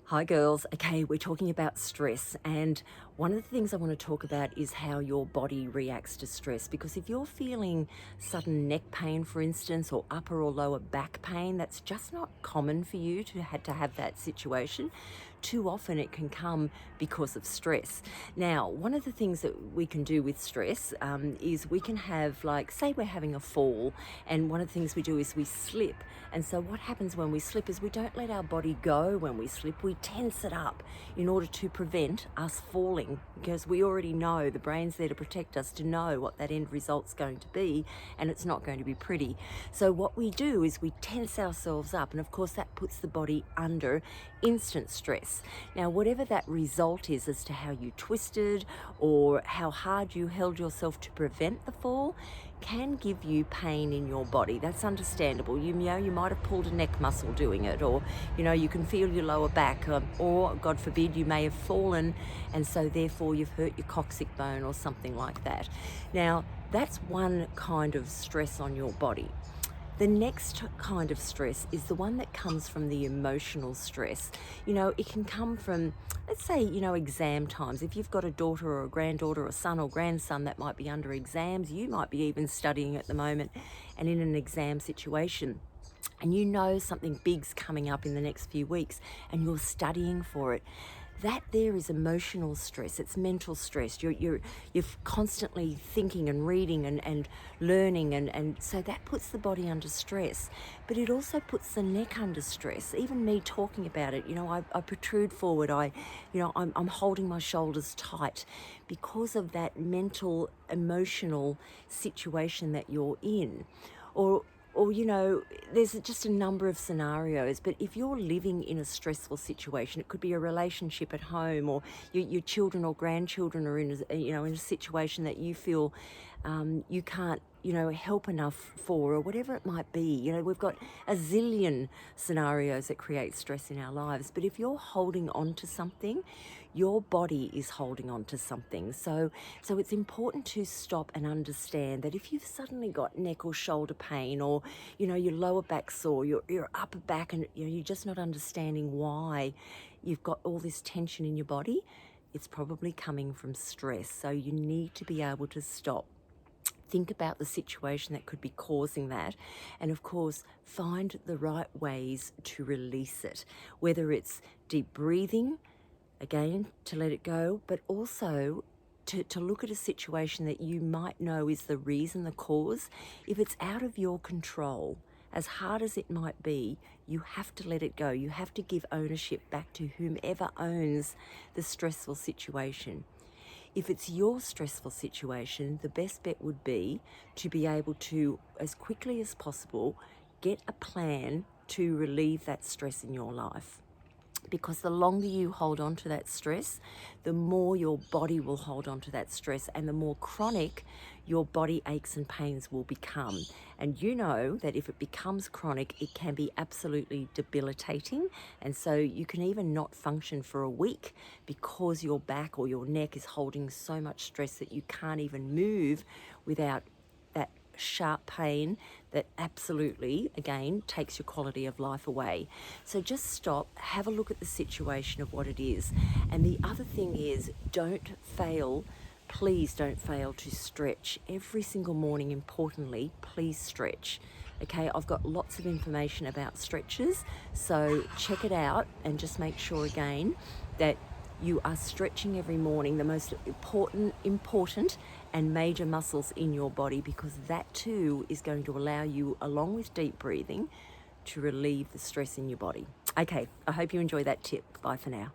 Hi girls. Okay, we're talking about stress, and one of the things I want to talk about is how your body reacts to stress. Because if you're feeling sudden neck pain, for instance, or upper or lower back pain, that's just not common for you to have that situation. Too often it can come because of stress. Now, one of the things that we can do with stress is we can have, like, say we're having a fall, and one of the things we do is we slip. And so what happens when we slip is we don't let our body go when we slip. We tense it up in order to prevent us falling, because we already know the brain's there to protect us, to know what that end result's going to be, and it's not going to be pretty. So what we do is we tense ourselves up, and of course that puts the body under instant stress. Now, whatever that result is as to how you twisted or how hard you held yourself to prevent the fall can give you pain in your body. That's understandable. You know, you might have pulled a neck muscle doing it, or you can feel your lower back, or God forbid you may have fallen, and so therefore you've hurt your coccyx bone or something like that. Now, that's one kind of stress on your body. The next kind of stress is the one that comes from the emotional stress. It can come from, let's say, exam times. If you've got a daughter or a granddaughter or son or grandson that might be under exams, you might be even studying at the moment and in an exam situation, and you know something big's coming up in the next few weeks and you're studying for it. That there is emotional stress. It's mental stress. You're constantly thinking and reading and learning, and so that puts the body under stress. But it also puts the neck under stress. Even me talking about it, I protrude forward. I'm holding my shoulders tight because of that mental, emotional situation that you're in. Or there's just a number of scenarios, but if you're living in a stressful situation, it could be a relationship at home, or your children or grandchildren are in a situation that you feel you can't help enough for, or whatever it might be. We've got a zillion scenarios that create stress in our lives, but if you're holding on to something, your body is holding on to something. So it's important to stop and understand that if you've suddenly got neck or shoulder pain, or your lower back sore, your upper back, and you're just not understanding why you've got all this tension in your body, it's probably coming from stress. So you need to be able to stop, think about the situation that could be causing that, and of course find the right ways to release it, whether it's deep breathing, again, to let it go, but also to look at a situation that you might know is the reason, the cause. If it's out of your control, as hard as it might be, you have to let it go. You have to give ownership back to whomever owns the stressful situation. If it's your stressful situation, the best bet would be to be able to, as quickly as possible, get a plan to relieve that stress in your life. Because the longer you hold on to that stress, the more your body will hold on to that stress, and the more chronic your body aches and pains will become. And you know that if it becomes chronic, it can be absolutely debilitating. And so you can even not function for a week because your back or your neck is holding so much stress that you can't even move without that sharp pain that absolutely, again, takes your quality of life away. So just stop, have a look at the situation of what it is. And the other thing is, please don't fail to stretch every single morning. Importantly, please stretch. Okay, I've got lots of information about stretches, so check it out, and just make sure again that you are stretching every morning the most important and major muscles in your body, because that too is going to allow you, along with deep breathing, to relieve the stress in your body. Okay, I hope you enjoy that tip. Bye for now.